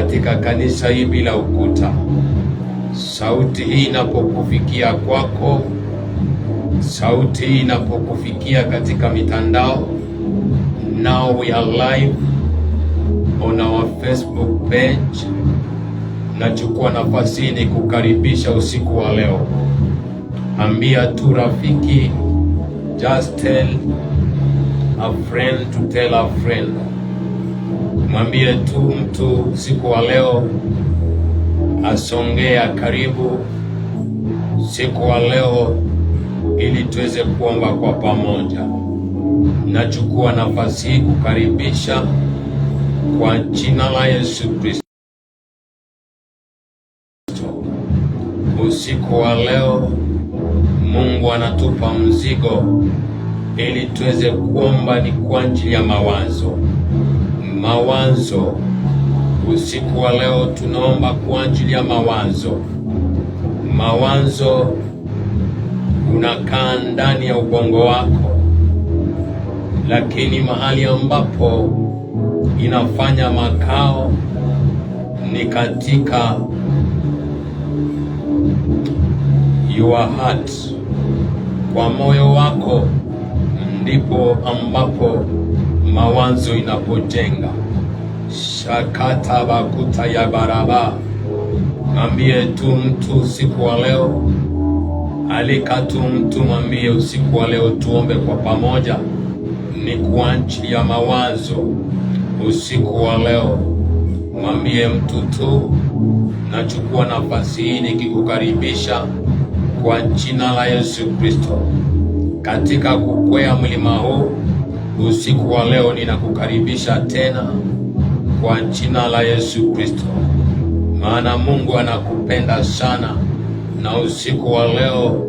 katika kanisa hii bila ukuta. Sauti hii inapokufikia kwako, sauti hii inapokufikia katika mitandao, now we are live on our Facebook page. Nachukua nafasi hii ni kukaribisha usiku wa leo. Ambia tu rafiki, just tell a friend to tell a friend. Mwambie tu mtu usiku wa leo asongea karibu usiku wa leo ili tuweze kuomba kwa pamoja. Nachukua nafasi hii kukaribisha kwa jina la Yesu Kristo. Usiku wa leo Mungu anatupa mzigo ili tuweze kuomba, ni kwa ajili ya mawazo. Usiku wa leo tunaomba kwa ajili ya mawazo. Unakaa ndani ya ubongo wako, lakini mahali ambapo inafanya makao ni katika your heart. Kwa moyo wako ndipo ambapo mawazo inapojenga. Shakata bakuta ya baraba. Mwambie tu mtu usiku wa leo, alika tu mtu, mwambie usiku wa leo tuombe kwa pamoja, ni kwa ajili ya mawazo. Usiku wa leo mwambie mtu tu. Nachukua nafasi hii nikikukaribisha kwa jina la Yesu Kristo katika kukwea mlima huu. Usiku wa leo ninakukaribisha tena kwa jina la Yesu Kristo, maana Mungu anakupenda sana, na usiku wa leo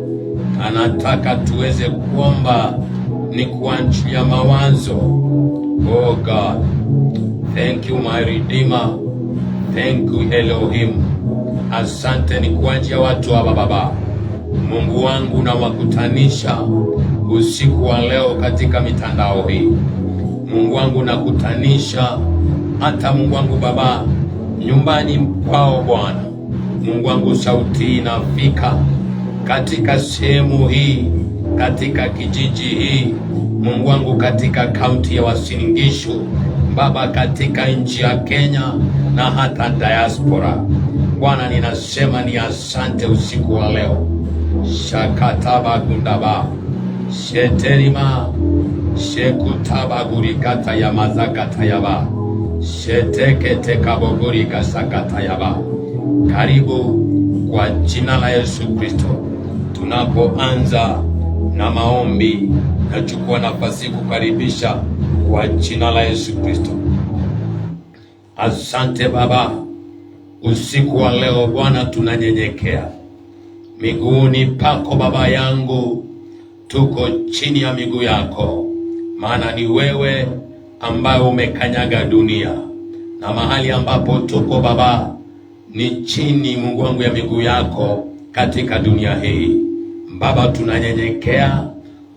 anataka tuweze kuomba ni kwa ajili ya mawazo. Oh God, thank you my Redeemer, thank you Elohim. Asante ni kwa ajili ya watu wa Baba. Mungu wangu nawakutanisha usiku wa leo katika mitandao hii. Mungu wangu nakutanisha hata Mungu wangu Baba nyumbani kwao Bwana. Mungu wangu sauti inafika katika sehemu hii, katika kijiji hii Mungu wangu, katika kaunti ya Uasin Gishu Baba, katika nchi ya Kenya na hata diaspora. Bwana ninasema ni asante usiku wa leo. Shakataba gundaba sheterima shekutaba gurikata ya mazakata yaba shetekete kaboguri kasakata yaba. Karibu kwa jina la Yesu Kristo. Tunapoanza na maombi, nachukua nafasi kukaribisha kwa jina la Yesu Kristo. Asante Baba, usiku wa leo Bwana tunanyenyekea miguuni pako Baba yangu. Tuko chini ya miguu yako, maana ni wewe ambaye umekanyaga dunia, na mahali ambapo tuko Baba ni chini Mungu wangu ya miguu yako katika dunia hii. Baba tunanyenyekea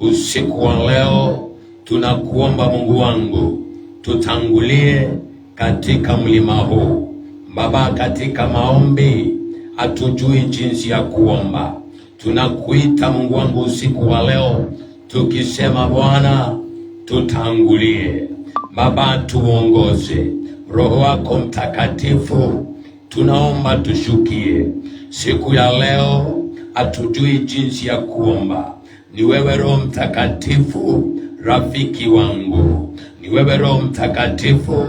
usiku wa leo, tunakuomba Mungu wangu tutangulie katika mlima huu Baba. Katika maombi hatujui jinsi ya kuomba, tunakuita Mungu wangu usiku wa leo tukisema Bwana tutangulie Baba, tuongoze. Roho wako Mtakatifu tunaomba tushukie siku ya leo. Hatujui jinsi ya kuomba, ni wewe Roho Mtakatifu rafiki wangu, ni wewe Roho Mtakatifu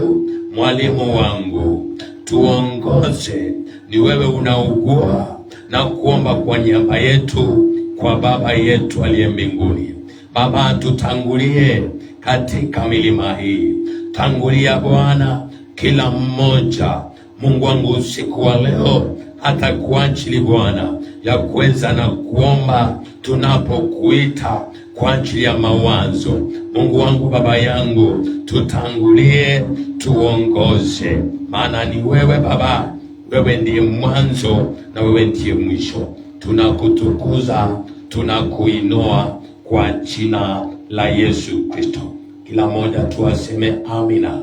mwalimu wangu, tuongoze. Ni wewe unaugua na kuomba kwa niaba yetu kwa Baba yetu aliye mbinguni. Baba, tutangulie katika milima hii. Tangulia Bwana kila mmoja Mungu wangu usiku wa leo, hata kwa ajili Bwana ya kuweza na kuomba tunapokuita kwa ajili ya mawazo. Mungu wangu Baba yangu, tutangulie, tuongoze, maana ni wewe Baba, wewe ndiye mwanzo na wewe ndiye mwisho. Tunakutukuza, tunakuinua kwa jina la Yesu Kristo. Kila mmoja tuaseme amina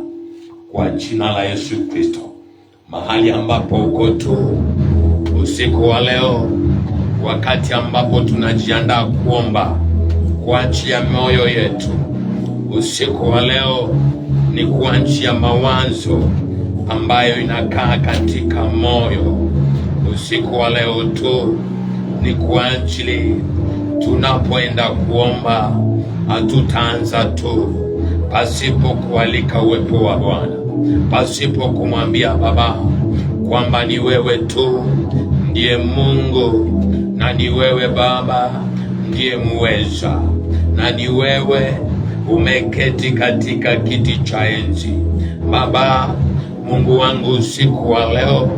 kwa jina la Yesu Kristo. mahali ambapo uko tu usiku wa leo, wakati ambapo tunajiandaa kuomba kuachia mioyo yetu. Usiku wa leo ni kuachia mawazo ambayo inakaa katika moyo. Usiku wa leo tu ni kwa ajili tunapoenda kuomba, hatutaanza tu pasipo kualika uwepo wa Bwana, pasipo kumwambia Baba kwamba ni wewe tu ndiye Mungu, na ni wewe Baba ndiye muweza, na ni wewe umeketi katika kiti cha enzi. Baba Mungu wangu, usiku wa leo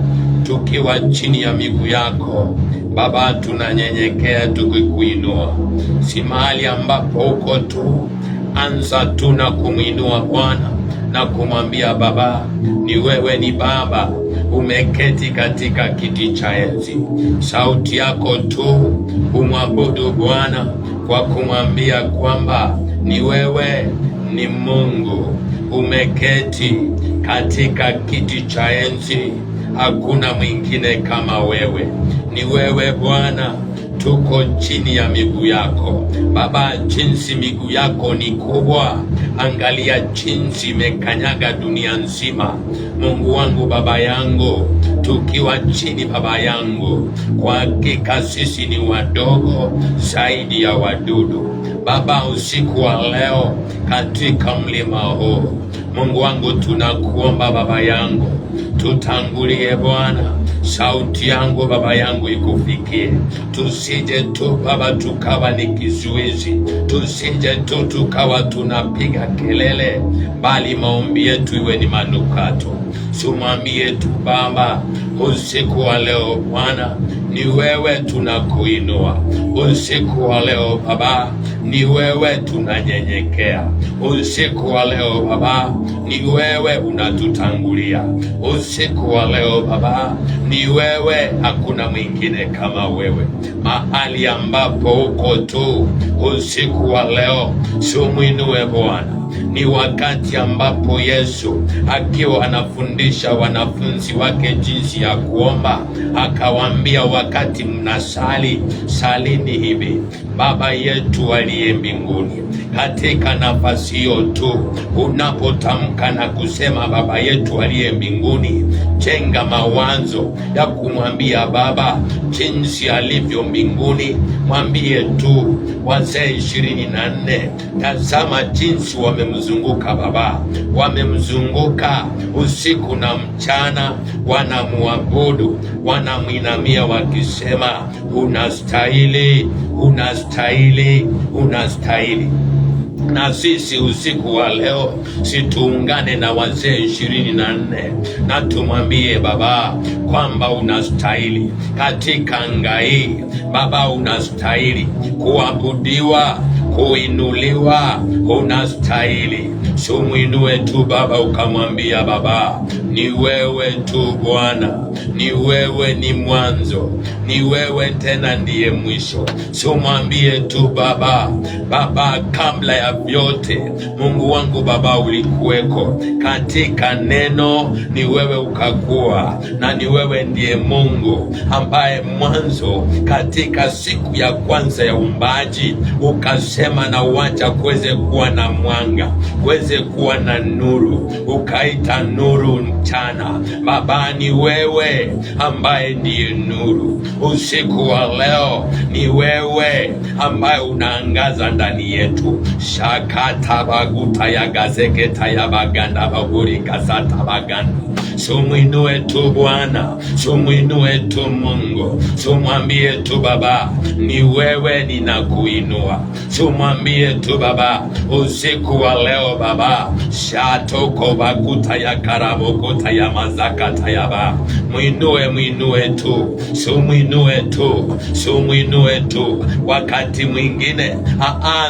tukiwa chini ya miguu yako Baba, tunanyenyekea tukikuinua. Si mahali ambapo uko tu, anza tu na kumwinua Bwana na kumwambia Baba, ni wewe, ni Baba umeketi katika kiti cha enzi. Sauti yako tu umwabudu Bwana kwa kumwambia kwamba ni wewe, ni Mungu umeketi katika kiti cha enzi. Hakuna mwingine kama wewe, ni wewe Bwana. Tuko chini ya miguu yako Baba, jinsi miguu yako ni kubwa, angalia jinsi imekanyaga dunia nzima. Mungu wangu, Baba yangu, tukiwa chini Baba yangu, kwa hakika sisi ni wadogo zaidi ya wadudu. Baba, usiku wa leo katika mlima huu Mungu wangu, tunakuomba Baba yangu, tutangulie Bwana. Sauti yangu Baba yangu ikufikie, tusije tu Baba tukawa ni kizuizi, tusije tu tukawa tunapiga kelele, bali maombi yetu iwe ni manukato. Sumwambie tu Baba, usiku wa leo Bwana, ni wewe tunakuinua. Usiku wa leo Baba, ni wewe tunanyenyekea. Usiku wa leo Baba, ni wewe unatutangulia. Usiku wa leo Baba, ni wewe, hakuna mwingine kama wewe. Mahali ambapo uko tu usiku wa leo, sumwinue Bwana. Ni wakati ambapo Yesu akiwa anafundisha wanafunzi wake jinsi ya kuomba, akawaambia wakati mnasali, salini hivi: Baba yetu aliye mbinguni. Katika nafasi hiyo tu unapotamka na kusema Baba yetu aliye mbinguni, jenga mawazo ya kumwambia Baba jinsi alivyo mbinguni. Mwambie tu wazee 24, tazama jinsi wamemzunguka Baba, wamemzunguka usiku na mchana, wanamuabudu, wanamwinamia wakisema, unastahili, unastahili, unastahili. Na sisi usiku wa leo situungane na wazee 24 na tumwambie Baba kwamba unastahili katika anga hii. Baba, unastahili kuabudiwa, kuinuliwa, unastahili. Sumwinue tu Baba, ukamwambia Baba, ni wewe tu Bwana, ni wewe, ni mwanzo, ni wewe tena ndiye mwisho. Sumwambie tu Baba, Baba, kabla ya vyote Mungu wangu Baba ulikuweko katika neno, ni wewe ukakuwa, na ni wewe ndiye Mungu ambaye mwanzo katika siku ya kwanza ya uumbaji ukasema na uacha kuweze kuwa na mwanga, kuweze kuwa na nuru, ukaita nuru mchana. Baba, ni wewe ambaye ndiye nuru. Usiku wa leo ni wewe ambaye unaangaza ndani yetu. Shakata baguta ya gazeketa ya baganda baguri kasata baganda. Sumwinue tu Bwana, sumwinue tu Mungu, sumwambie tu Baba, ni wewe ninakuinua. Sumwambie tu Baba, usiku wa leo Baba, shatoko bakuta ya karabokota ya mazakata ya ba. Mwinue tu, sumwinue tu, sumwinue tu. Wakati mwingine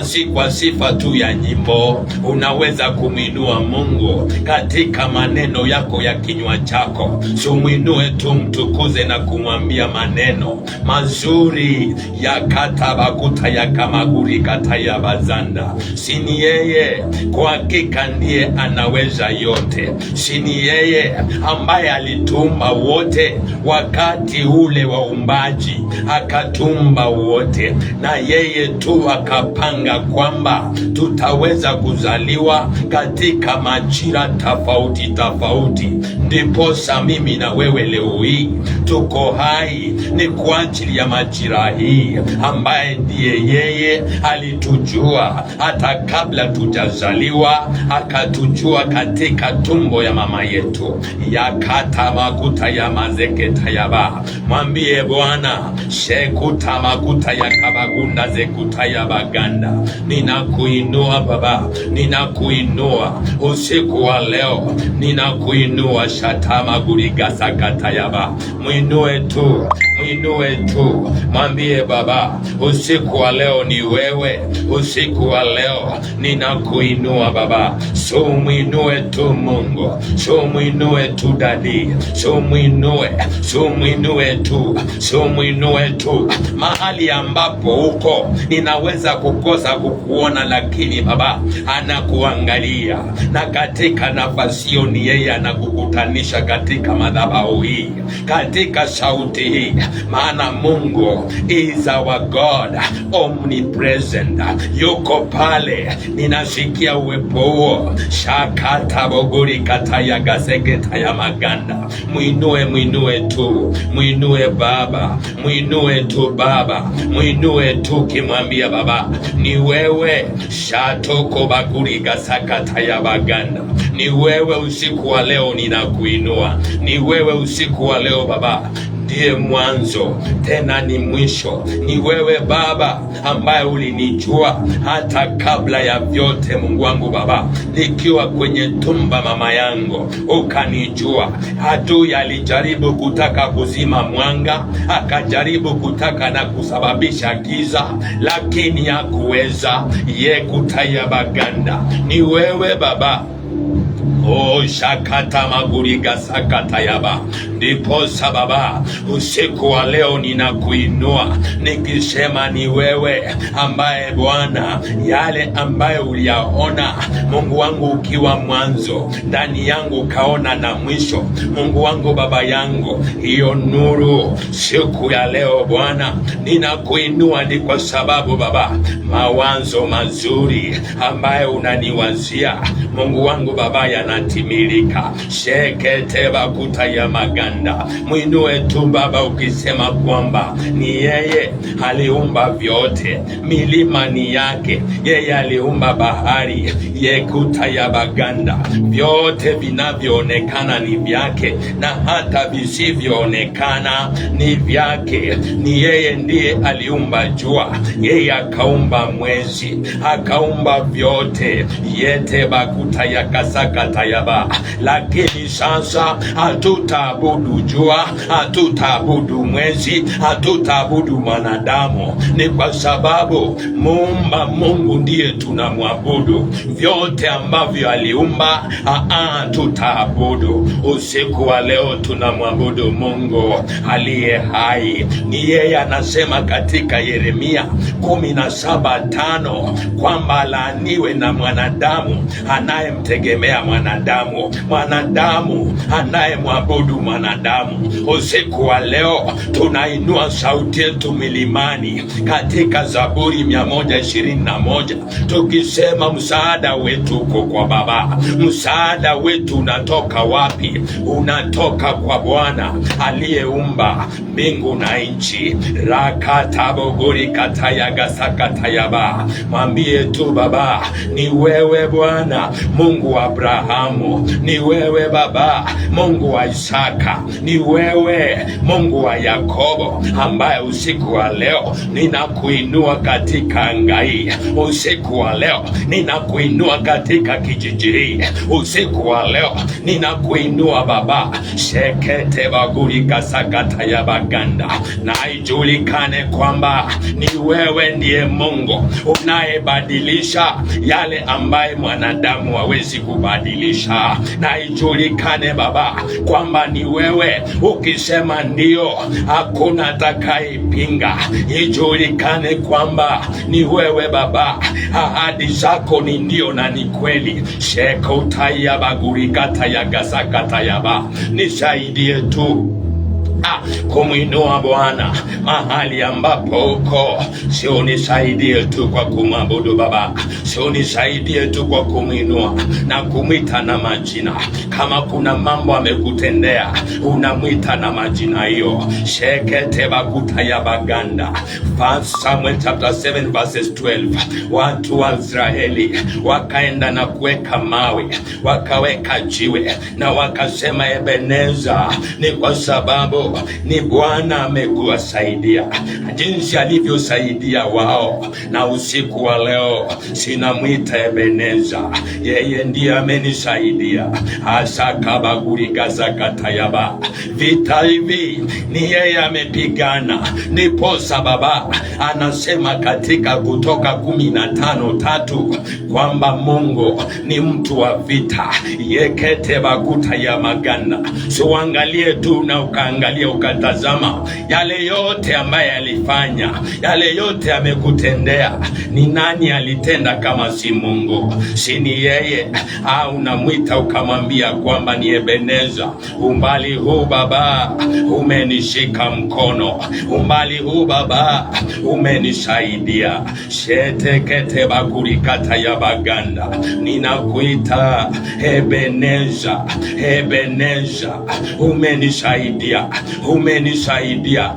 si kwa sifa tu ya nyimbo, unaweza kumwinua Mungu katika maneno yako ya kinywa kinywa chako. Sumwinue tu, mtukuze na kumwambia maneno mazuri ya katabakuta ya kamaguri kata ya bazanda. Sini yeye kwa hakika ndiye anaweza yote. Sini yeye ambaye alitumba wote wakati ule wa umbaji, akatumba wote, na yeye tu akapanga kwamba tutaweza kuzaliwa katika majira tofauti tofauti. Ndiposa mimi na wewe leo hii tuko hai, ni kwa ajili ya majira hii, ambaye ndiye yeye alitujua hata kabla tujazaliwa, akatujua katika tumbo ya mama yetu. Yakata makuta ya mazeketa yaba. Mwambie Bwana, shekuta makuta ya kabagunda zekuta ya baganda. Ninakuinua Baba, ninakuinua usiku wa leo, ninakuinua shatama gurigasa kata yaba. Mwinue tu, mwinue tu, mwambie Baba, usiku wa leo ni wewe, usiku wa leo ninakuinua Baba. So mwinue tu Mungu, so mwinue tu Dadi, so mwinue tu, so mwinue tu. Mahali ambapo uko ninaweza kukosa kukuona, lakini Baba anakuangalia, na katika nafasi hiyo ni yeye anakukutanisha katika madhabahu hii, katika sauti hii, maana Mungu is our God omnipresent. Yuko pale, ninasikia uwepo huo. Shakata boguri kataya gaseketa ya maganda. Mwinue tu, mwinue Baba, mwinue tu Baba, mwinue tu kimwambia Baba, ni wewe. Shatoko baguri gasakata ya baganda. Ni wewe usiku wa leo ninakuinua, ni wewe usiku wa leo Baba, ndiye mwanzo tena ni mwisho. Ni wewe Baba ambaye ulinijua hata kabla ya vyote. Mungu wangu Baba, nikiwa kwenye tumba mama yangu ukanijua. Adui alijaribu kutaka kuzima mwanga, akajaribu kutaka na kusababisha giza, lakini hakuweza. Yekutaya baganda, ni wewe Baba. Oh, shakata maguriga sakata yaba. Ndiposa Baba, usiku wa leo ninakuinua nikisema ni wewe ambaye Bwana, yale ambaye uliyaona Mungu wangu ukiwa mwanzo, ndani yangu kaona na mwisho. Mungu wangu Baba yangu, hiyo nuru siku ya leo Bwana ninakuinua, ni kwa sababu Baba, mawazo mazuri ambaye unaniwazia Mungu wangu Baba yanatimilika. Shekete bakuta ya maganda. Mwinue tu Baba ukisema kwamba ni yeye aliumba vyote. Milima ni yake, yeye aliumba bahari. Yekuta ya baganda, vyote vinavyoonekana ni vyake na hata visivyoonekana ni vyake. Ni yeye ndiye aliumba jua, yeye akaumba mwezi, akaumba vyote. Yete bakuta ya kasakata yaba. Lakini sasa hatutaabudu jua, hatutaabudu mwezi, hatutaabudu mwanadamu. Ni kwa sababu muumba Mungu ndiye tunamwabudu. Vyote ambavyo aliumba tutaabudu. Usiku wa leo tunamwabudu Mungu aliye hai. Ni yeye anasema katika Yeremia 17:5 kwamba laaniwe na mwanadamu anayemtegemea mwanadamu, mwanadamu anayemwabudu mwanadamu. Usiku wa leo tunainua sauti yetu milimani katika Zaburi 121 tukisema msaada wetu uko kwa Baba. Msaada wetu unatoka wapi? Unatoka kwa Bwana aliyeumba mbingu na nchi. Rakataboguri katayagasakatayaba. Mwambie tu Baba, ni wewe Bwana Mungu wa Abrahamu, ni wewe Baba Mungu wa Isaka, ni wewe Mungu wa Yakobo, ambaye usiku wa leo ninakuinua katika anga hii. Usiku wa leo ninakuinua katika kijiji hii. Usiku wa leo ninakuinua Baba. Shekete baguri kasakata ya baganda. Na ijulikane kwamba ni wewe ndiye Mungu unayebadilisha yale ambaye mwanadamu hawezi kubadilisha. maisha, na ijulikane Baba kwamba ni wewe. Ukisema ndio, hakuna atakayepinga. Ijulikane kwamba ni wewe Baba, ahadi zako ni ndio na ni kweli. Shekotayabagurikatayagasakatayaba, nisaidie tu kumwinua Bwana mahali ambapo uko. Sio nisaidie tu kwa kumwabudu Baba, sio nisaidie tu kwa kumwinua na kumwita na majina. Kama kuna mambo amekutendea, unamwita na majina hiyo. Shekete bakuta ya baganda. Samuel chapter 7 verses 12. Watu wa Israeli wakaenda na kuweka mawe, wakaweka jiwe na wakasema Ebeneza, ni kwa sababu ni Bwana amekuwasaidia jinsi alivyosaidia wao. Na usiku wa leo sinamwita Ebeneza, yeye ndiye amenisaidia. Asakabagurigazakatayaba, vita hivi ni yeye amepigana. Ndiposa Baba anasema katika Kutoka 15:3 kwamba Mungu ni mtu wa vita. Yekete bakuta ya maganda. So uangalie tu na ukaangalia ukatazama yale yote ambaye alifanya, yale yote amekutendea. Ni nani alitenda kama si Mungu? Si ni yeye? Au unamwita ukamwambia kwamba ni Ebeneza, umbali huu Baba umenishika mkono, umbali huu Baba umenisaidia. Shetekete bakurikata ya baganda, ninakuita Ebeneza, Ebeneza, umenisaidia, umenisaidia.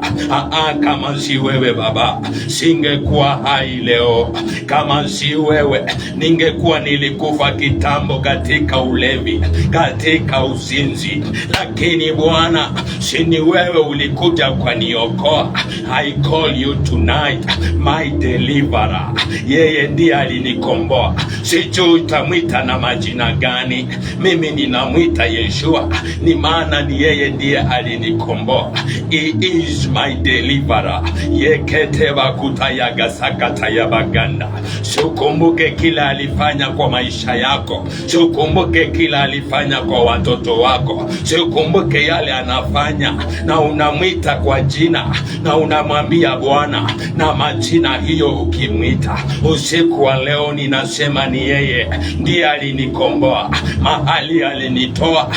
Kama si wewe Baba singekuwa hai leo. Kama si wewe ningekuwa nilikufa kitambo katika ulevi, katika uzinzi. Lakini Bwana, si ni wewe ulikuja kwa niokoa. I call you tonight my deliverer. Yeye ndiye alinikomboa. Sijui utamwita na majina gani. Mimi ninamwita Yeshua, ni maana ni yeye ndiye alinikomboa. He is my deliverer. Yekete bakuta ya gasakata ya baganda. Siukumbuke kila alifanya kwa maisha yako. Siukumbuke kila alifanya kwa watoto wako. Siukumbuke yale anafanya, na unamwita kwa jina na unamwambia Bwana na majina hiyo. Ukimwita usiku wa leo, ninasema ni yeye ndiye alinikomboa. Mahali alinitoa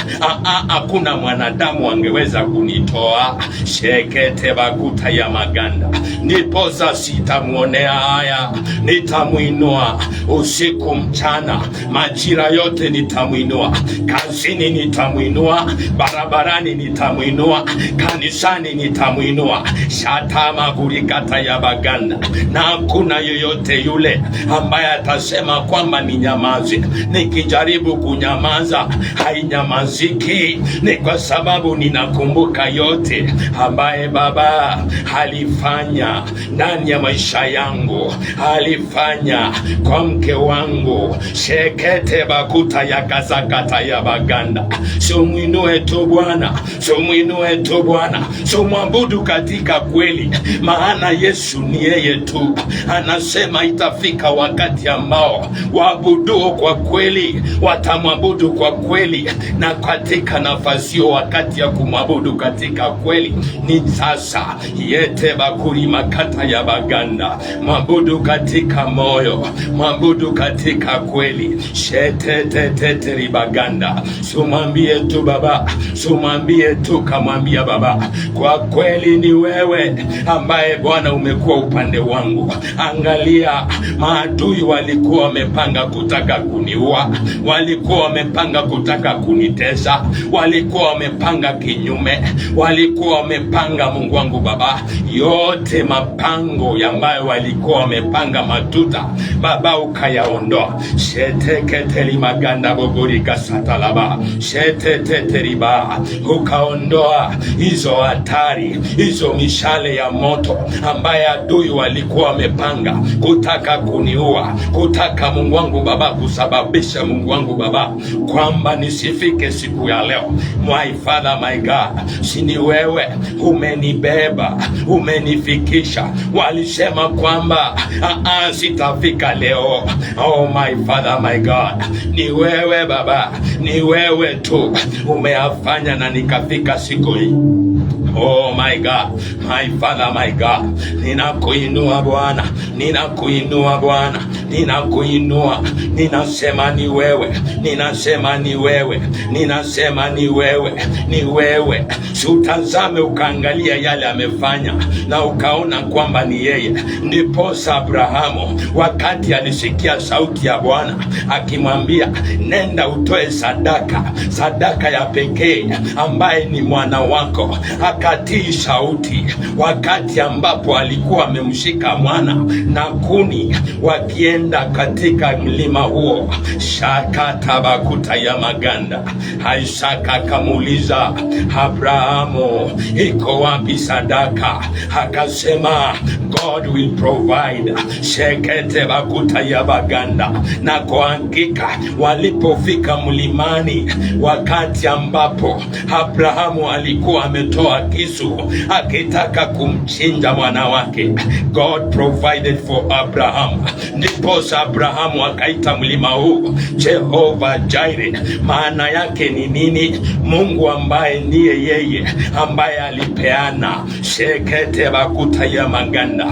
hakuna mwanadamu angeweza kunitoa. Shekete bakuta ya maganda. Ndiposa sitamuonea haya, nitamuinua usiku mchana, majira yote nitamuinua. Kazini nitamuinua, barabarani nitamuinua, kanisani nitamuinua. Shatama kurikata ya baganda. Na hakuna yoyote yule ambaye atasema kwamba ni nyamazi. Nikijaribu kunyamaza hainyamaziki. Ni kwa sababu ninakumbuka yote ambaye Baba alifanya ndani ya maisha yangu, alifanya kwa mke wangu. Shekete bakuta ya kazakata ya baganda. So mwinue tu Bwana, so mwinue tu Bwana, so mwabudu katika kweli, maana Yesu ni yeye tu. Anasema itafika wakati ambao waabuduo kwa kweli watamwabudu kwa kweli, na katika nafasi wakati ya kumwabudu katika kweli ni sasa. Yete bakuri makata ya baganda. Mwabudu katika moyo, mwabudu katika kweli. Shete ribaganda. Sumwambie tu Baba, sumwambie tu, kamwambia Baba, kwa kweli ni wewe ambaye Bwana umekuwa upande wangu. Angalia, maadui walikuwa wamepanga kutaka kuniua, walikuwa wamepanga kutaka kunitesa, walikuwa wamepanga kinyume, walikuwa wamepanga, Mungu wangu Baba, yote mapango ambayo walikuwa wamepanga matuta, Baba ukayaondoa. Sheteketeli maganda bogori kasatalaba. Sheteteteriba, ukaondoa hizo hatari, hizo mishale ya moto ambaye adui walikuwa wamepanga kutaka kuniua, kutaka Mungu wangu Baba, kusababisha Mungu wangu Baba kwamba nisifike siku ya leo. My Father, my God, sini wewe umenibeba, umenifikisha. Walisema kwamba sitafika leo. Oh my Father, my God, ni wewe Baba, ni wewe tu umeyafanya na nikafika siku hii. Oh my God, my Father, my God, ninakuinua Bwana, ninakuinua Bwana, ninakuinua. Ninasema ni wewe, ninasema ni wewe, ninasema ni wewe, ni wewe. Utazame ukaangalia yale amefanya na ukaona kwamba ni yeye. Ndiposa Abrahamu wakati alisikia sauti ya Bwana akimwambia nenda utoe sadaka, sadaka ya pekee ambaye ni mwana wako, akatii sauti. Wakati ambapo alikuwa amemshika mwana na kuni wakienda katika mlima huo, Shakata Bakuta ya Maganda, Isaka akamuuliza Abrahamu, iko wapi sadaka? Akasema God will provide. Shekete Bakuta ya Baganda. Na kwa hakika walipofika mlimani, wakati ambapo Abrahamu alikuwa ametoa kisu akitaka kumchinja mwana wake, God provided for Abraham. Ndiposa Abrahamu akaita mlima huu Jehovah Jireh. Maana yake ni nini? Mungu ambaye ndiye yeye ambaye alipeana. Shekete Bakuta ya Maganda.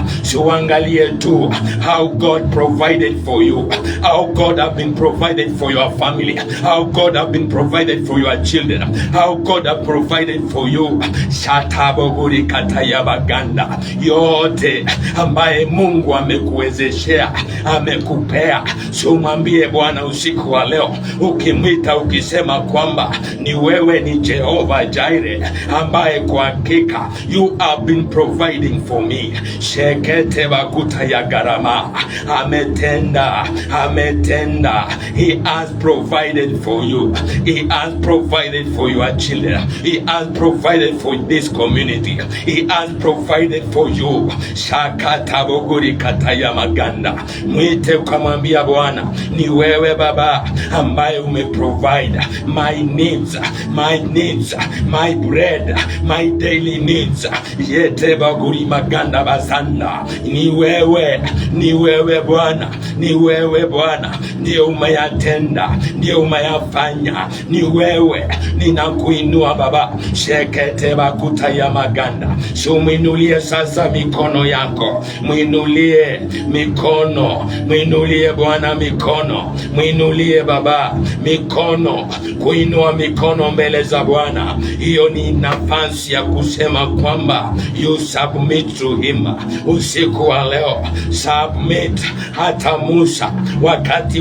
Uangalie tu how God provided for you, how God have been provided for your family, how God have been provided for your children, how God have provided for you. Shataboguri Kataya Baganda. Yote ambaye Mungu amekuwezeshea, amekupea. So mwambie Bwana usiku wa leo, ukimwita ukisema kwamba ni wewe ni Jehovah Jireh, ambaye kwa hakika you have been providing for me. Shekete Bakuta ya Garama. Ametenda, ametenda. He has provided for you. He has provided for your children. He has provided for this community. He has provided for you. Shakata Boguri Kataya Maganda. Mwite ukamwambia Bwana, ni wewe Baba ambaye umeprovide my needs, my needs, my bread, my daily needs. Yete Baguri Maganda Bazanda. Ni wewe, ni wewe Bwana, ni wewe Bwana, ndio umeyatenda, ndio umeyafanya. Ni wewe, ninakuinua Baba. Shekete Bakuta ya Maganda. So mwinulie sasa mikono yako, mwinulie mikono, mwinulie Bwana mikono, mwinulie Baba mikono. Kuinua mikono mbele za Bwana, hiyo ni nafasi ya kusema kwamba you submit to him. Usiku wa leo submit. Hata Musa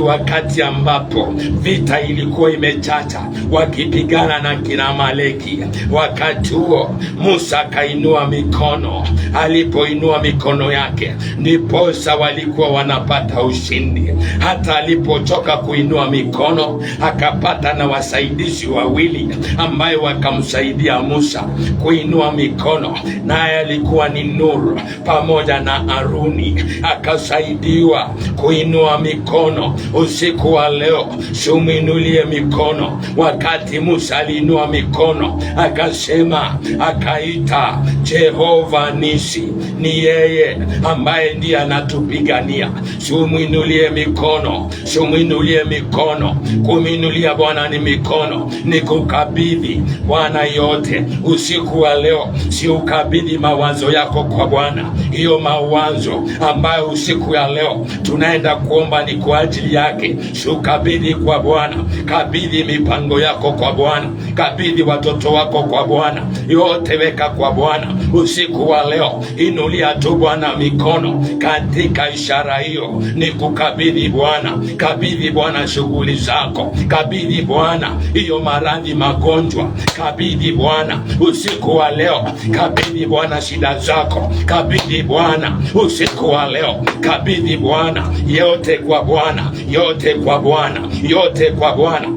wakati ambapo vita ilikuwa imechacha wakipigana na kina Amaleki, wakati huo Musa akainua mikono. Alipoinua mikono yake ndiposa walikuwa wanapata ushindi. Hata alipochoka kuinua mikono akapata na wasaidizi wawili ambaye wakamsaidia Musa kuinua mikono, naye alikuwa ni Nur pamoja na Aruni, akasaidiwa kuinua mikono. Usiku wa leo shuminulie mikono. Wakati Musa aliinua mikono akasema, akaita Jehova Nisi, ni yeye ambaye ndiye anatupigania. Shuminulie mikono, shuminulie mikono. Kuminulia Bwana ni mikono, ni kukabidhi Bwana yote. Usiku wa leo si ukabidhi mawazo yako kwa Bwana. Hiyo mawazo ambayo usiku ya leo tunaenda kuomba ni kwa ajili yake. Ukabidhi kwa Bwana, kabidhi mipango yako kwa Bwana, kabidhi watoto wako kwa Bwana, yote weka kwa Bwana. Usiku wa leo inulia tu Bwana mikono. Katika ishara hiyo ni kukabidhi Bwana. Kabidhi Bwana shughuli zako, kabidhi Bwana hiyo maradhi, magonjwa, kabidhi Bwana usiku wa leo. Kabidhi Bwana shida zako, kabidhi Bwana usiku wa leo. Kabidhi Bwana yote kwa Bwana, yote kwa Bwana, yote kwa Bwana.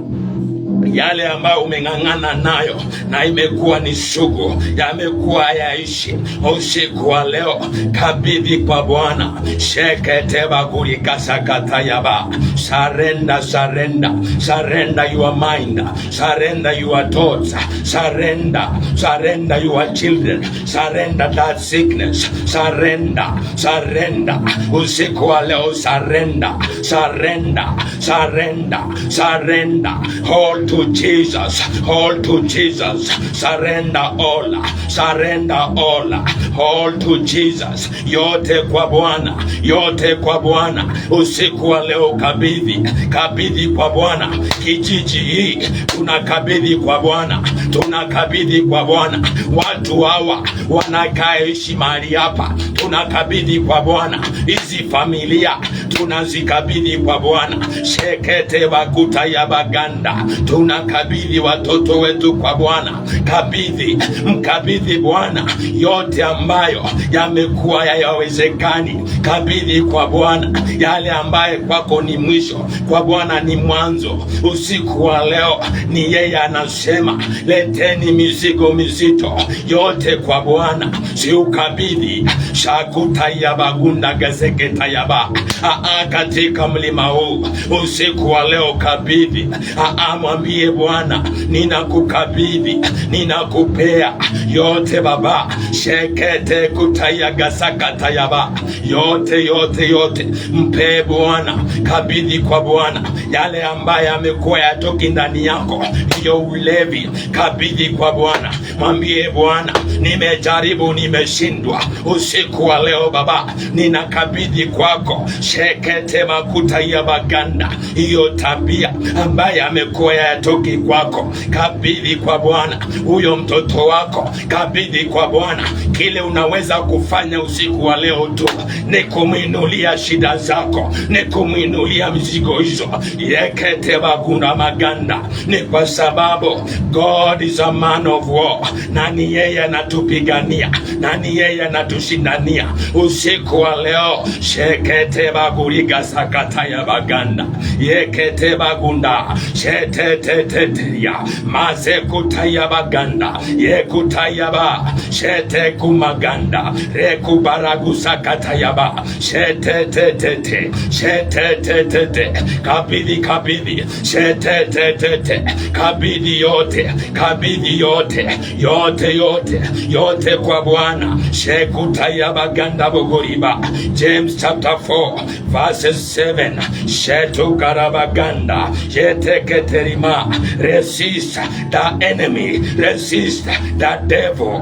yale ambayo umeng'ang'ana nayo na imekuwa ni sugu, yamekuwa yaishi, usiku wa leo kabidhi kwa Bwana. Sheketeba kurikasakata yaba. Surrender, surrender, surrender your mind, surrender your thoughts, surrender, surrender your children, surrender that sickness, surrender, surrender. Usiku wa leo surrender, surrender, surrender, surrender. Hold to Jesus, hold to Jesus, surrender all, surrender all, hold to Jesus. Yote kwa Bwana, yote kwa Bwana. Usiku wa leo kabidhi, kabidhi kwa Bwana. Kijiji hii tunakabidhi kwa Bwana, tunakabidhi kwa Bwana. Watu hawa wanakaishi mahali hapa tunakabidhi kwa Bwana. Hizi familia tunazikabidhi kwa Bwana. Shekete bakuta ya baganda, tunakabidhi watoto wetu kwa Bwana. Kabidhi, mkabidhi Bwana yote ambayo yamekuwa hayawezekani. Kabidhi kwa Bwana yale ambaye kwako ni mwisho, kwa Bwana ni mwanzo. Usiku wa leo ni yeye anasema, leteni mizigo mizito yote kwa Bwana. Si ukabidhi shakuta ya bagunda gazeketa yaba. Katika mlima huu usiku wa leo kabidhi. Mwambie Bwana, ninakukabidhi, ninakupea yote Baba. Shekete kutaya gasakata yaba. Yote yote yote mpe Bwana, kabidhi kwa Bwana. Yale ambaye amekuwa yatoki ndani yako, hiyo ulevi, kabidhi kwa Bwana. Mwambie Bwana, nimejaribu, nimeshindwa. Usiku wa leo Baba, ninakabidhi kwako. Shekete makuta ya baganda, hiyo tabia ambaye amekuwa yatoki kwako, kabidhi kwa Bwana. Huyo mtoto wako, kabidhi kwa Bwana. Kile unaweza kufanya usiku wa leo tu ni kumwinulia shida zako, ni kumwinulia mzigo hizo. Yekete bagunda maganda. Ni kwa sababu God is a man of war, na ni yeye anatupigania, na ni yeye anatushindania. Usiku wa leo shekete baguriga sakata ya baganda. Yekete bagunda sheteteteteya maze kutaya baganda. Yekutaya ba shete kumaganda rekubaragu sakata ya ba shetetetete shetetetete. Kabidhi, kabidhi, shetetetete. Kabidhi yote, kabidhi yote, yote yote yote kwa Bwana. Shekutaya baganda bogoriba. James chapter 4 verses 7. Shetu karabaganda sheteketerima. Resist the enemy, resist the devil.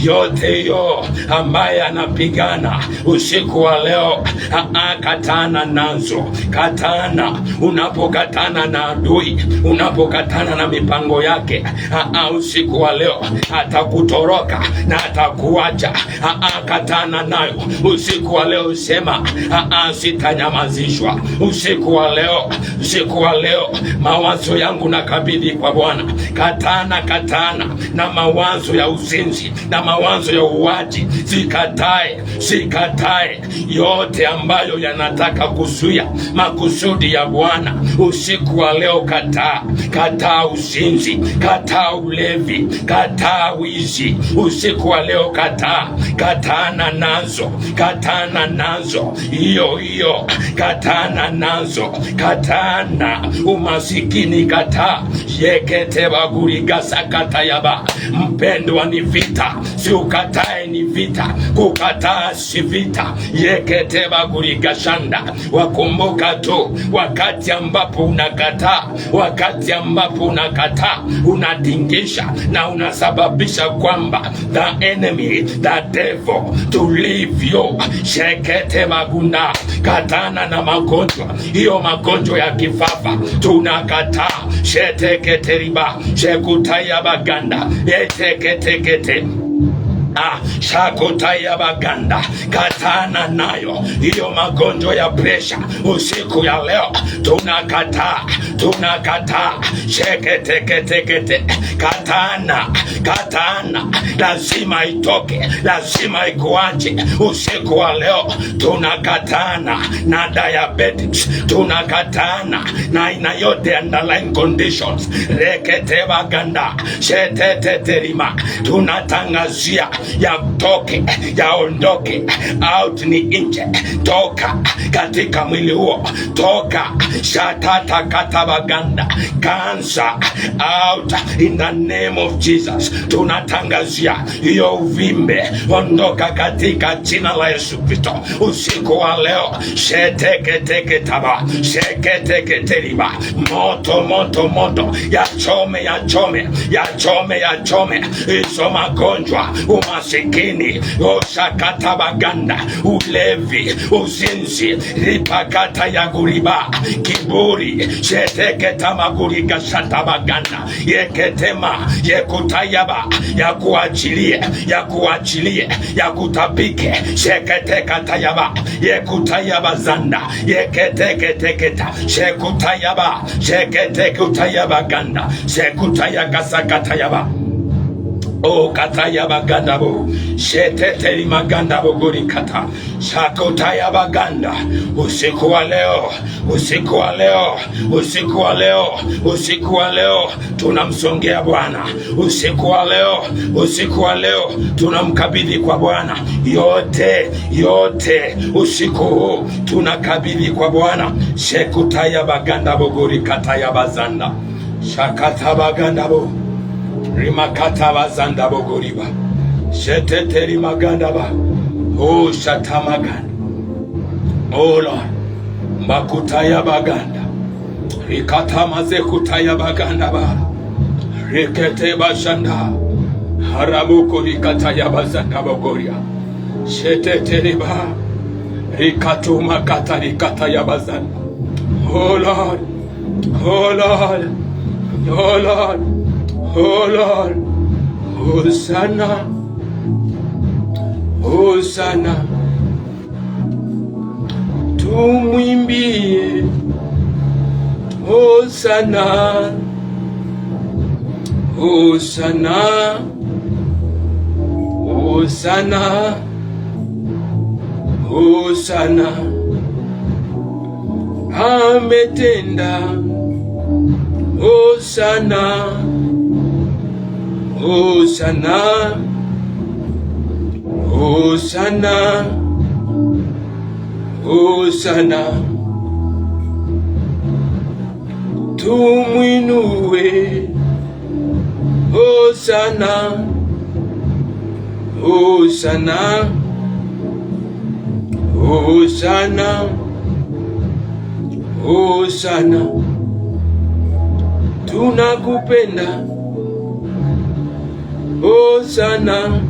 Yote yo ambaye anapigana usiku wa leo, katana nazo, katana. Unapokatana na adui, unapokatana na mipango yake, usiku wa leo atakutoroka na atakuacha. Katana nayo usiku wa leo, sema sitanyamazishwa. Usiku wa leo, usiku wa leo mawazo yangu nakabidhi kwa Bwana. Katana, katana na mawazo ya uzinzi na mawazo ya uwaji. Sikatae, sikatae yote ambayo yanataka kuzuia makusudi ya Bwana. Usiku wa leo kataa, kataa uzinzi, kataa ulevi, kataa wizi. Usiku wa leo kataa, katana nazo, katana nazo, hiyo katana nazo, katana umasikini, kataa. Yekete baguriga sakata yaba. Mpendwa, ni vita, si ukatae, ni vita. Kukataa si vita. Yekete baguriga shanda. Wakumbuka tu wakati ambapo unakataa, wakati ambapo unakataa, unatingisha na unasababisha kwamba the enemy, the devil to leave you. Shekete bagunda. Katana na magonjwa, hiyo magonjwa ya kifafa tunakataa. Sheteketeriba shekutaya baganda eteketekete. Shakotaya baganda, katana nayo hiyo magonjwa ya presha usiku ya leo, tunakataa. Sheketekete, katana, lazima itoke, lazima ikuache usiku wa leo. Tunakatana na diabetes, tunakatana na aina yote underlying conditions. Rekete baganda, sheteteterima, tunatangazia yatoke, yaondoke, out ni nje, toka katika mwili huo, toka. Shatata katabaganda, cancer out in the name of Jesus. Tunatangazia hiyo uvimbe, ondoka katika jina la Yesu Kristo usiku wa leo. Sheteketeketaba, sheketeketeriba, moto, yachome hizo magonjwa, umasikini, oshakatabaganda, ulevi, uzinzi, ripakata ya guriba, kiburi, sheteketamaguriga shatabaganda, yeketema, yekutayaba, yakuachilie, yakutapike, sheketekatayaba, yekutayaba zanda, yeketeketeketa, shekutayaba, sheketekutayaba ganda, shekutayagasakatayaba. Kataya baganda bo, sheteteli maganda bo guri kata, shakotaya baganda. Usiku wa leo, tunamsongea Bwana. Usiku wa leo, tunamkabidhi kwa Bwana. Yote, usiku huu, tunakabidhi kwa Bwana. Shekutaya baganda bo guri kata ya bazanda, shakata baganda bo. Rimakata bazanda bogoriba, sheteteri maganda ba, shatamaganda, Lord, makutaya baganda, rikata maze kutaya baganda ba, rikete bashanda, haramuko rikataya bazanda bogoria, sheteteri ba, rikatu makata rikataya bazanda. Oh Lord, Hosanna, tumwimbie Hosanna, ametenda. Hosanna, tumwinue. Hosanna, tunakupenda. Hosanna,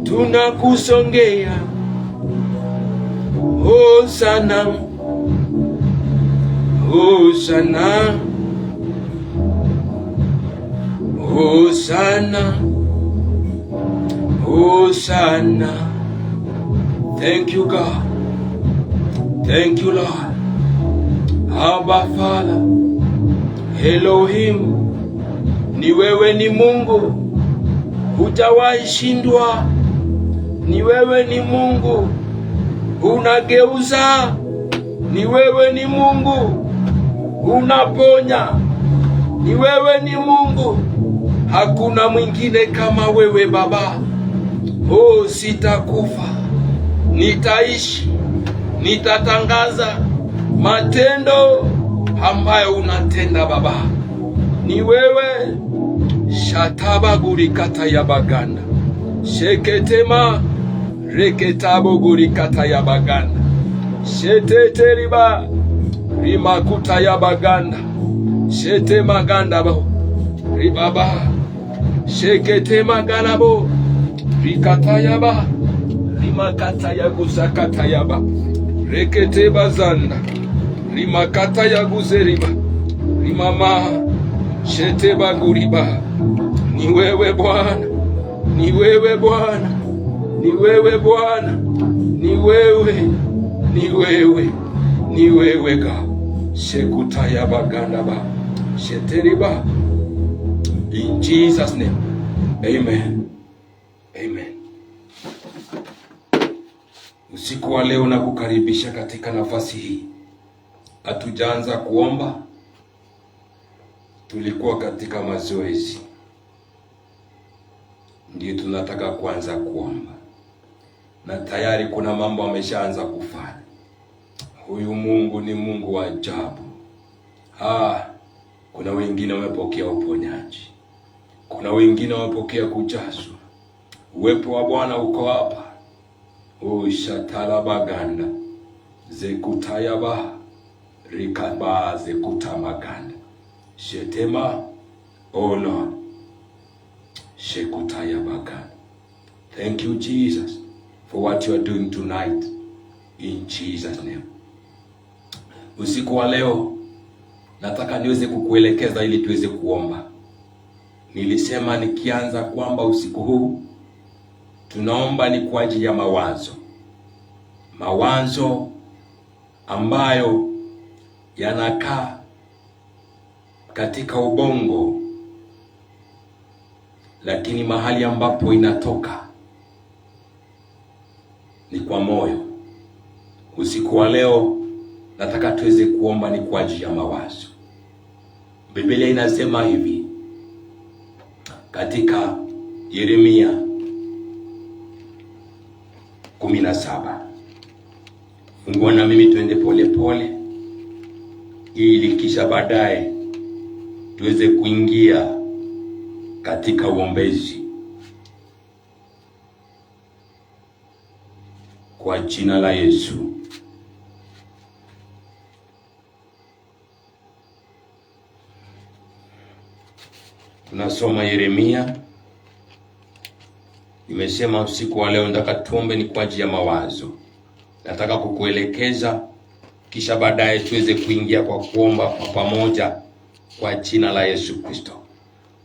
tunakusongea. Hosanna, Thank you, God. Thank you, Lord. Abba Father, Elohim, ni wewe ni Mungu, hujawahi shindwa. Ni wewe ni Mungu, unageuza. Ni wewe ni Mungu, unaponya. Ni wewe ni Mungu, hakuna mwingine kama wewe Baba. Sitakufa, nitaishi, nitatangaza matendo ambayo unatenda Baba. Ni wewe. Shataba gurikata ya baganda, sheketema reketabo gurikata ya baganda, sheteteriba rimakuta ya baganda, shete maganda bo ribaba, shekete magana bo rikata ya ba rimakata ya gusakata ya ba rekete bazanda rimakata ya guzeriba rimama shete baguriba. Ni wewe Bwana, ni wewe Bwana, ni wewe Bwana, ni wewe, ni wewe, ni wewe ga shekuta ya baganda ba sheteriba. In Jesus name, amen, amen. Usiku wa leo nakukaribisha katika nafasi hii. Hatujaanza kuomba, tulikuwa katika mazoezi, ndio tunataka kuanza kuomba, na tayari kuna mambo ameshaanza kufanya. Huyu Mungu ni Mungu wa ajabu. Kuna wengine wamepokea uponyaji, kuna wengine wamepokea kujazwa. Uwepo wa Bwana uko hapa. Shatalabaganda zekutayaba rikaba zekutamaganda shetema ono shekutayabaganda. Thank you Jesus for what you are doing tonight in Jesus name. Usiku wa leo nataka niweze kukuelekeza ili tuweze kuomba. Nilisema nikianza kwamba usiku huu tunaomba ni kwa ajili ya mawazo ambayo yanakaa katika ubongo, lakini mahali ambapo inatoka ni kwa moyo. Usiku wa leo nataka tuweze kuomba ni kwa ajili ya mawazo. Biblia inasema hivi katika Yeremia 17. Fungua na mimi tuende pole pole, ili kisha baadaye tuweze kuingia katika uombezi kwa jina la Yesu. Tunasoma Yeremia. Nimesema usiku wa leo nataka tuombe ni kwa ajili ya mawazo. Nataka kukuelekeza, kisha baadaye tuweze kuingia kwa kuomba kwa pamoja kwa jina la Yesu Kristo.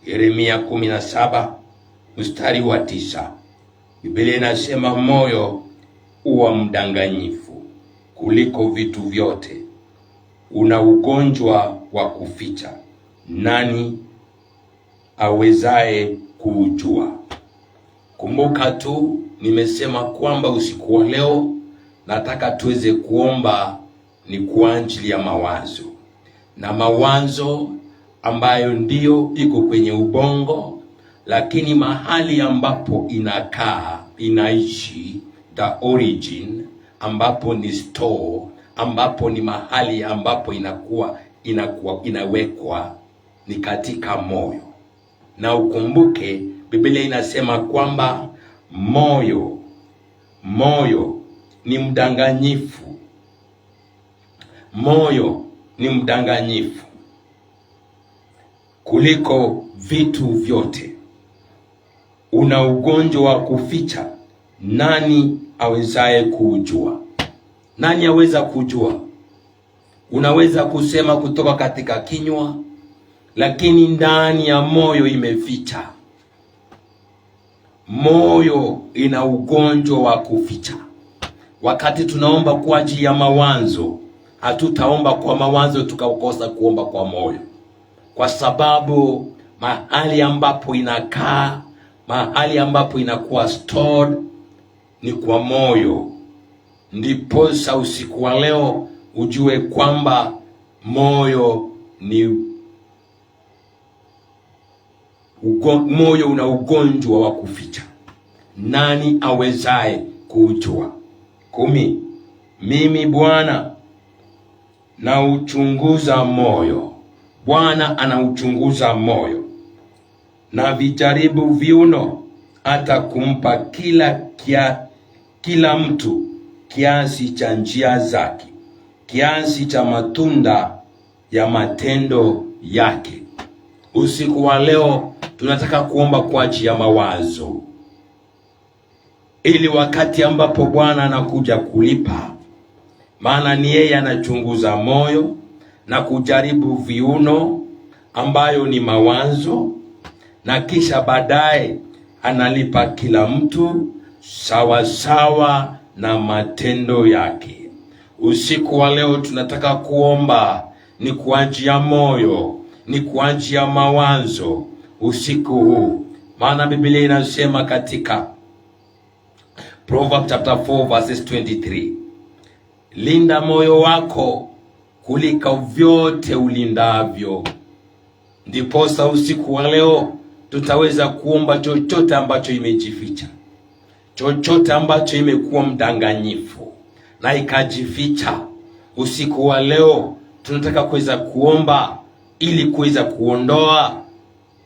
Yeremia 17 mstari wa 9. Biblia inasema moyo huwa mdanganyifu kuliko vitu vyote, una ugonjwa wa kuficha, nani awezaye kuujua? Kumbuka tu nimesema kwamba usiku wa leo nataka tuweze kuomba ni kwa ajili ya mawazo, na mawazo ambayo ndio iko kwenye ubongo, lakini mahali ambapo inakaa, inaishi, the origin, ambapo ni store, ambapo ni mahali ambapo inawekwa ni katika moyo. Na ukumbuke Biblia inasema kwamba moyo ni mdanganyifu. Moyo ni mdanganyifu kuliko vitu vyote, una ugonjwa wa kuficha, nani awezaye kujua? Nani aweza kujua? Unaweza kusema kutoka katika kinywa, lakini ndani ya moyo imeficha. Moyo ina ugonjwa wa kuficha. Wakati tunaomba kwa ajili ya mawazo, hatutaomba kwa mawazo tukakosa kuomba kwa moyo, kwa sababu mahali ambapo inakaa, mahali ambapo inakuwa stored ni kwa moyo. Ndiposa usiku wa leo ujue kwamba moyo una ugonjwa wa kuficha, nani awezaye kujua? 10. Mimi Bwana na uchunguza moyo. Bwana anauchunguza moyo na vijaribu viuno, hata kumpa kila mtu kiasi cha njia zake, kiasi cha matunda ya matendo yake. Usiku wa leo tunataka kuomba kwa ajili ya mawazo, ili wakati ambapo Bwana anakuja kulipa, maana ni yeye anachunguza moyo na kujaribu viuno ambayo ni mawazo, na kisha baadaye analipa kila mtu sawa sawa na matendo yake. Usiku wa leo tunataka kuomba ni kwa ajili ya moyo, ni kwa ajili ya mawazo usiku huu, maana Biblia inasema katika Proverbs chapter 4 verses 23, linda moyo wako kuliko vyote ulindavyo. Ndiposa usiku wa leo tutaweza kuomba chochote ambacho imejificha, chochote ambacho imekuwa mdanganyifu na ikajificha. Usiku wa leo tunataka kuweza kuomba ili kuweza kuondoa,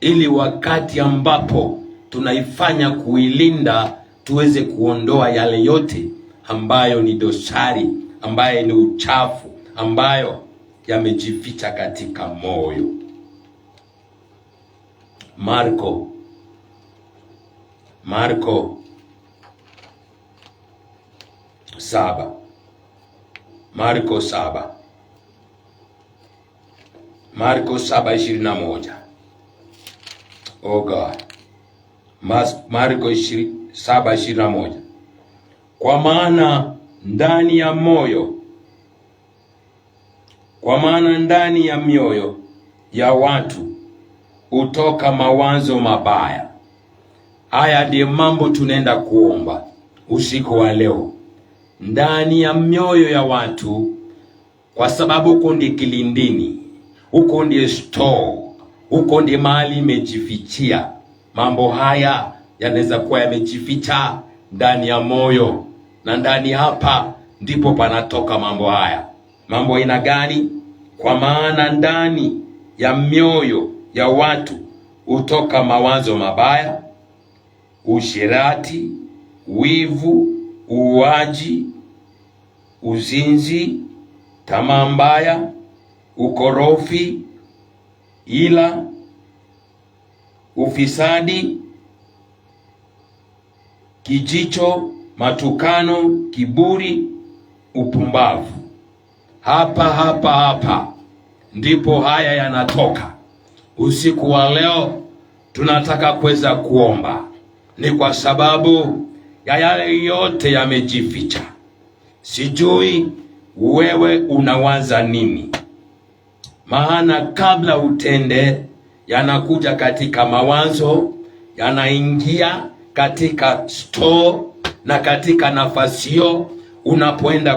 ili wakati ambapo tunaifanya kuilinda tuweze kuondoa yale yote ambayo ni dosari, ambayo ni uchafu, ambayo yamejificha katika moyo. Marko 7. Marko 7:21. Oh God. Marko 7:21. Kwa maana ndani ya mioyo ya watu utoka mawazo mabaya. Haya ndiyo mambo tunaenda kuomba usiku wa leo, ndani ya mioyo ya watu, kwa sababu huko ndi kilindini, huko ndi store, huko ndi mahali imejifichia. Mambo haya yanaweza kuwa yamejificha ndani ya moyo, na ndani hapa ndipo panatoka mambo haya. Mambo aina gani? Kwa maana ndani ya mioyo ya watu utoka mawazo mabaya, usherati, wivu, uuaji, uzinzi, tamaa mbaya, ukorofi, ila, ufisadi, kijicho, matukano, kiburi, upumbavu. Hapa ndipo haya yanatoka. Usiku wa leo tunataka kuweza kuomba ni kwa sababu ya yale yote yamejificha. Sijui wewe unawaza nini, maana kabla utende yanakuja katika mawazo, yanaingia katika store, na katika nafasi hiyo unapoenda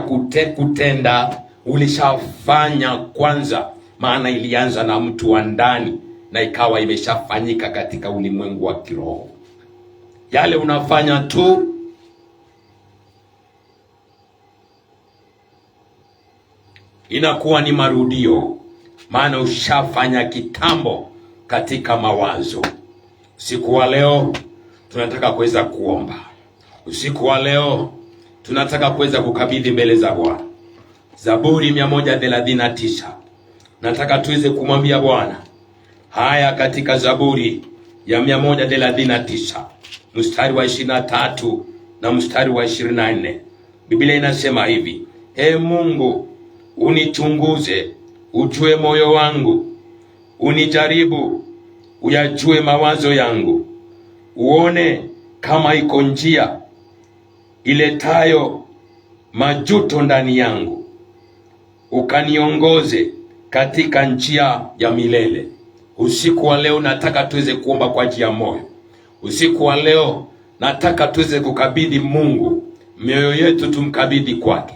kutenda ulishafanya kwanza, maana ilianza na mtu wa ndani na ikawa imeshafanyika katika ulimwengu wa kiroho. Yale unafanya tu inakuwa ni marudio, maana ushafanya kitambo katika mawazo. Usiku wa leo tunataka kuweza kuomba. Usiku wa leo tunataka kuweza kukabidhi mbele za Bwana. Zaburi 139. Nataka tuweze kumwambia Bwana haya katika Zaburi ya 139 mstari wa 23 na mstari wa 24. Biblia inasema hivi: Ee Mungu, unichunguze, ujue moyo wangu, unijaribu, uyajue mawazo yangu, uone kama iko njia iletayo majuto ndani yangu, ukaniongoze katika njia ya milele. Usiku wa leo nataka tuweze kuomba kwa ajili ya moyo. Usiku wa leo nataka tuweze kukabidhi Mungu mioyo yetu, tumkabidhi kwake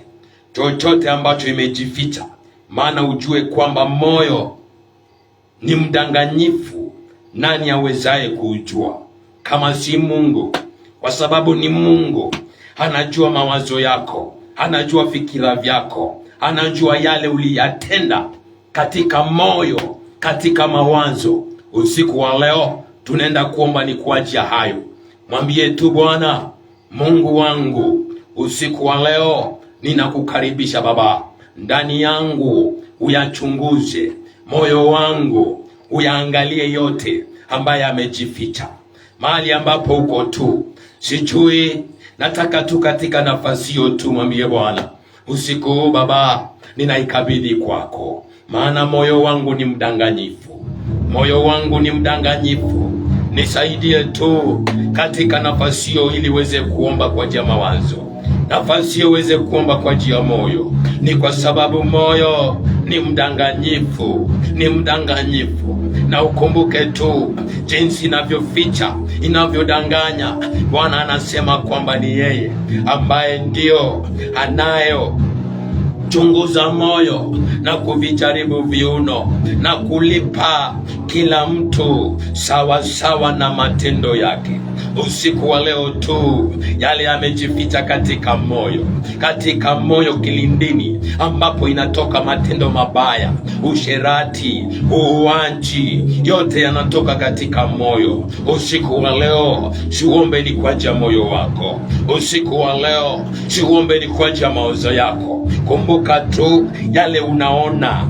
chochote ambacho imejificha, maana ujue kwamba moyo ni mdanganyifu. Nani awezaye kuujua kama si Mungu? Kwa sababu ni Mungu anajua mawazo yako, anajua fikira vyako, anajua yale uliyatenda katika moyo, katika mawazo. Usiku wa leo tunaenda kuomba ni kwa ajili ya hayo. Mwambie tu Bwana Mungu wangu, usiku wa leo ninakukaribisha Baba, ndani yangu uyachunguze moyo wangu, uyaangalie yote ambaye amejificha mahali ambapo uko tu sijui. Nataka tu katika nafasi hiyo tu mwambie Bwana, Usiku huu Baba, ninaikabidhi kwako, maana moyo wangu ni mdanganyifu, moyo wangu ni mdanganyifu. Nisaidie tu katika nafasi hiyo, ili uweze kuomba kwa ajili ya mawazo, nafasi hiyo uweze kuomba kwa ajili ya moyo. Ni kwa sababu moyo ni mdanganyifu, ni mdanganyifu. Na ukumbuke tu jinsi inavyoficha, inavyodanganya. Bwana anasema kwamba ni yeye ambaye ndio anayo chunguza moyo na kuvijaribu viuno na kulipa kila mtu sawa sawa na matendo yake. Usiku wa leo tu yale yamejificha katika moyo kilindini, ambapo inatoka matendo mabaya, usherati, uuaji, yote yanatoka katika moyo. Usiku wa leo siuombe ni kwa ajili ya moyo wako. Usiku wa leo siuombe ni kwa ajili ya mawazo yako. Kumbuka tu yale unaona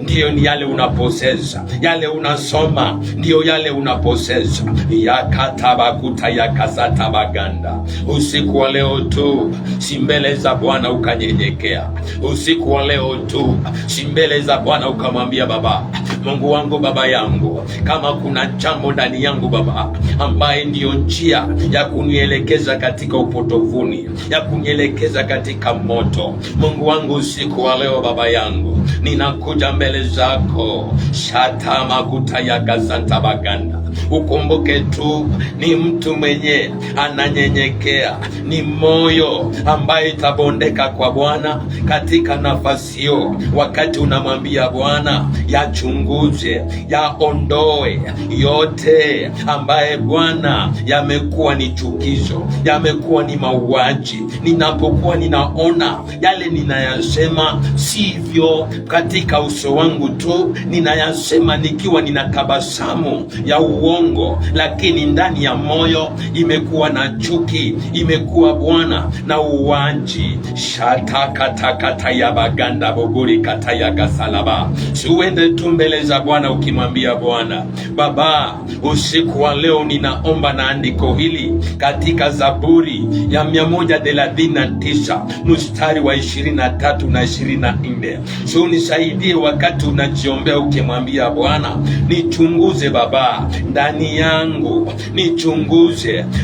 ndiyo ni yale unaposesa, yale unasoma ndiyo yale unaposesa. Yakatabakuta yakasatabaganda. Usiku wa leo tu si mbele za Bwana ukanyenyekea. Usiku wa leo tu si mbele za Bwana ukamwambia Baba, Mungu wangu, Baba yangu, kama kuna jambo ndani yangu Baba, ambaye ndiyo njia ya kunielekeza katika upotovuni, ya kunielekeza katika moto. Mungu wangu, usiku wa leo Baba yangu, ninakuja mbele zako. Shatamakuta yakasatabaganda. Ukumbuke tu ni mtu mwenye ananyenyekea, ni moyo ambaye itabondeka kwa Bwana katika nafasi hiyo. Wakati unamwambia Bwana yachunguze, yaondoe yote ambaye Bwana yamekuwa ni chukizo, yamekuwa ni mauaji. Ninapokuwa ninaona yale ninayasema sivyo katika uso wangu tu, ninayasema nikiwa ninatabasamu ya uongo, lakini ndani ya moyo imekuwa na chuki, imekuwa Bwana na uwaji. Shatakatakata ya baganda boguri kata ya gasalaba. Uende tu mbele za Bwana ukimwambia Bwana, Baba, usiku wa leo ninaomba na andiko hili katika Zaburi ya 139 mstari wa 23 na 24. Unisaidie wakati unajiombea ukimwambia Bwana, nichunguze Baba ndani yangu,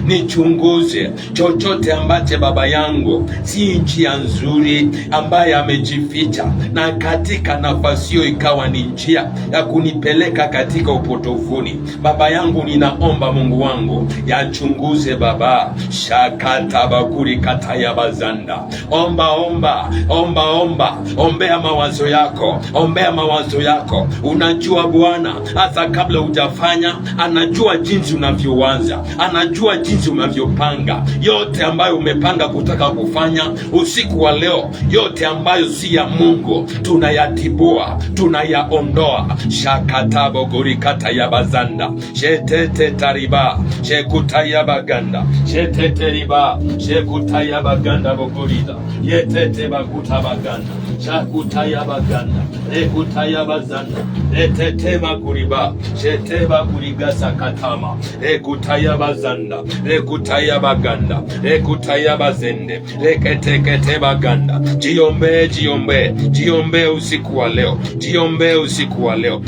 nichunguze chochote ambacho Baba yangu si njia nzuri ambaye amejificha, na katika nafasi hiyo ikawa ni njia ya kunipeleka katika upotofuni. Baba yangu, ninaomba Mungu wangu yachunguze Baba. Shakata bakuri kata ya bazanda. Ombea mawazo yako, Unajua Bwana hata kabla hujafanya, anajua jinsi unavyoanza, anajua jinsi unavyopanga. Yote ambayo umepanga kutaka kufanya usiku wa leo, yote ambayo si ya Mungu, tunayatibua, tunayaondoa. Shakatabo gorikata ya bazanda. Shetete tariba, shekuta ya baganda. Shetete riba, shekuta ya baganda bogorida. Yetete bakuta baganda. Shakuta ya baganda. Rekuta ya bazanda. Retete maguriba. Sheteba kuriga sakatama. Rekuta ya bazanda. Rekuta ya baganda. Rekuta ya bazende. Reketekete baganda. Jiombe usiku wa leo.